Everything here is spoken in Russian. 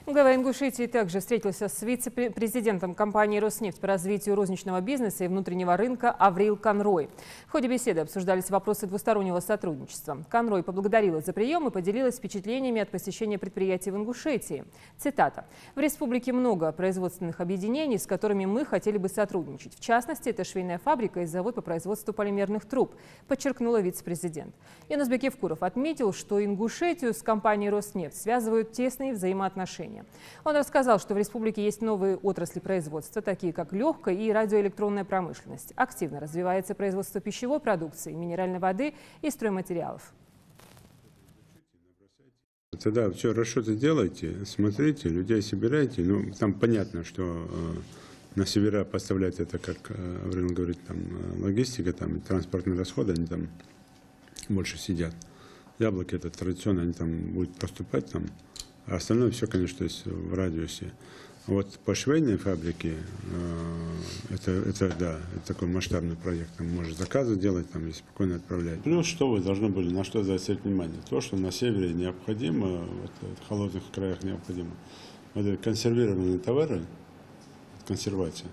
Глава Ингушетии также встретился с вице-президентом компании «Роснефть» по развитию розничного бизнеса и внутреннего рынка Аврил Конрой. В ходе беседы обсуждались вопросы двустороннего сотрудничества. Конрой поблагодарила за прием и поделилась впечатлениями от посещения предприятий в Ингушетии. Цитата. «В республике много производственных объединений, с которыми мы хотели бы сотрудничать. В частности, это швейная фабрика и завод по производству полимерных труб», подчеркнула вице-президент. Янузбек Евкуров отметил, что Ингушетию с компанией «Роснефть» связывают тесные взаимоотношения. Он рассказал, что в республике есть новые отрасли производства, такие как легкая и радиоэлектронная промышленность. Активно развивается производство пищевой продукции, минеральной воды и стройматериалов. Тогда все расчеты делайте, смотрите, людей собирайте. Ну, там понятно, что на севера поставлять это, как Аврил говорит, там логистика, там транспортные расходы, они там больше сидят. Яблоки это традиционно, они там будут поступать там. А остальное все, конечно, есть в радиусе. Вот по швейной фабрике, это такой масштабный проект. Там может заказы делать, там и спокойно отправлять. Плюс, что вы должны были, на что заострить внимание? То, что на севере необходимо, вот, в холодных краях необходимо. Это консервированные товары, консервация.